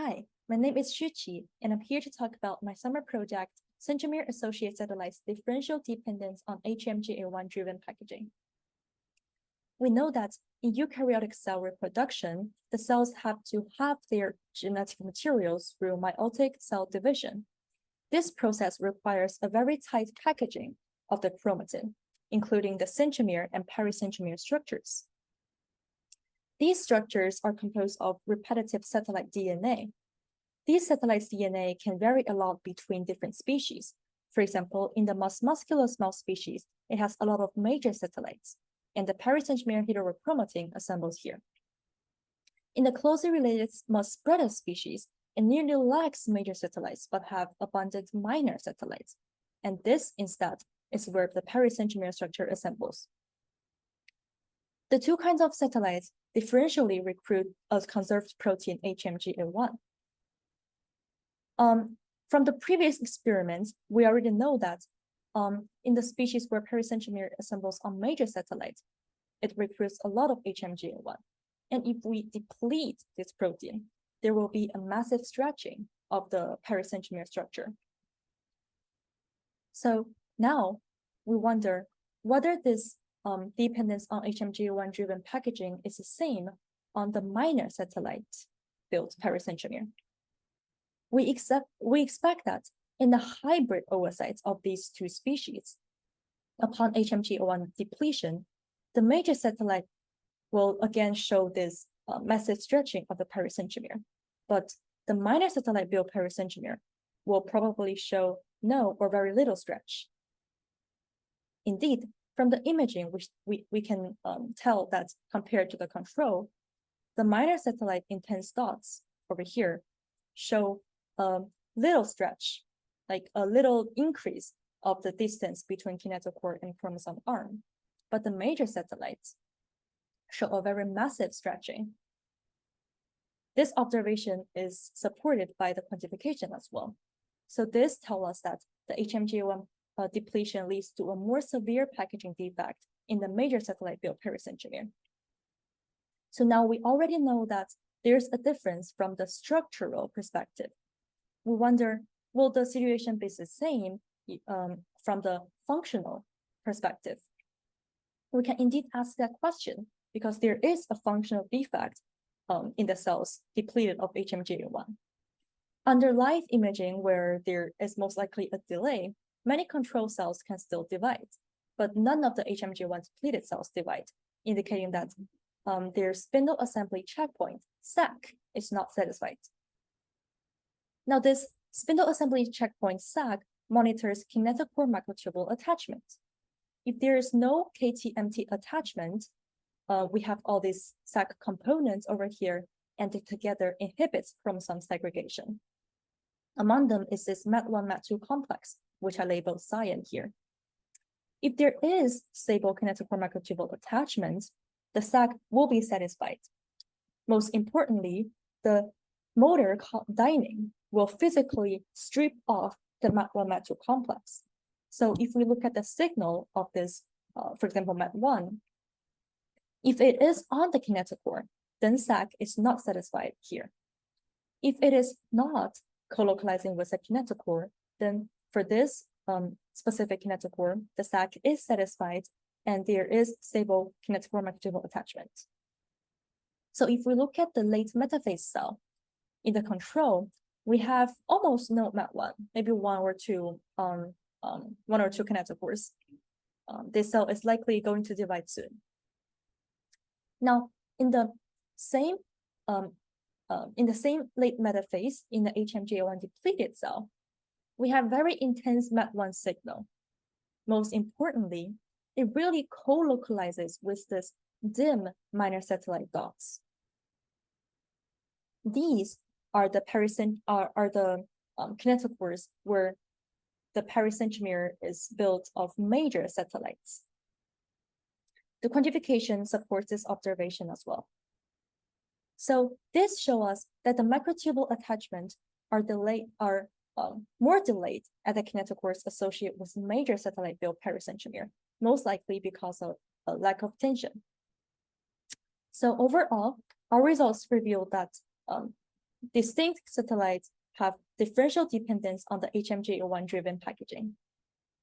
Hi, my name is Shuqi, and I'm here to talk about my summer project, centromere-associated satellites' differential dependence on HMGA1-driven packaging. We know that in eukaryotic cell reproduction, the cells have to have their genetic materials through meiotic cell division. This process requires a very tight packaging of the chromatin, including the centromere and pericentromere structures. These structures are composed of repetitive satellite DNA. These satellites' DNA can vary a lot between different species. For example, in the musculus mouse species, it has a lot of major satellites, and the pericentromere heterochromatin assembles here. In the closely related Musbretta species, it nearly lacks major satellites but have abundant minor satellites, and this instead is where the pericentromere structure assembles. The two kinds of satellites differentially recruit a conserved protein HMGA1. From the previous experiments, we already know that in the species where pericentromere assembles on major satellites, it recruits a lot of HMGA1. And if we deplete this protein, there will be a massive stretching of the pericentromere structure. So now we wonder whether this dependence on HMGA1-driven packaging is the same on the minor satellite-built pericentromere. We expect that in the hybrid oocytes of these two species, upon HMGA1 depletion, the major satellite will again show this massive stretching of the pericentromere, but the minor satellite-built pericentromere will probably show no or very little stretch. Indeed, from the imaging, we can tell that compared to the control, the minor satellite intense dots over here show a little stretch, like a little increase of the distance between kinetochore and chromosome arm. But the major satellites show a very massive stretching. This observation is supported by the quantification as well. So this tells us that the HMGA1 depletion leads to a more severe packaging defect in the major satellite-built pericentromere. So now we already know that there's a difference from the structural perspective. We wonder, will the situation be the same from the functional perspective? We can indeed ask that question because there is a functional defect in the cells depleted of HMGA1. Under live imaging, where there is most likely a delay, many control cells can still divide, but none of the HMGA1 depleted cells divide, indicating that their spindle assembly checkpoint, SAC, is not satisfied. Now, this spindle assembly checkpoint SAC monitors kinetochore microtubule attachment. If there is no KTMT attachment, we have all these SAC components over here, and they together inhibits chromosome segregation. Among them is this MET1, MET2 complex, which I labeled cyan here. If there is stable kinetochore microtubule attachment, the SAC will be satisfied. Most importantly, the motor dining will physically strip off the MET1, MET2 complex. So if we look at the signal of this, for example, MET1, if it is on the kinetochore, then SAC is not satisfied here. If it is not colocalizing with the kinetochore, then for this specific kinetochore, the SAC is satisfied and there is stable kinetochore microtubule attachment. So if we look at the late metaphase cell, in the control, we have almost no MET1, maybe one or two kinetochores. This cell is likely going to divide soon. Now, in the same late metaphase in the HMGA1 depleted cell, we have very intense MET1 signal. Most importantly, it really co-localizes with this dim minor satellite dots. These are the kinetochores where the pericentromere is built of major satellites. The quantification supports this observation as well. So this shows us that the microtubule attachment are more delayed at the kinetochores associated with major satellite-built pericentromere, most likely because of a lack of tension. So overall, our results reveal that distinct satellites have differential dependence on the HMG01 driven packaging.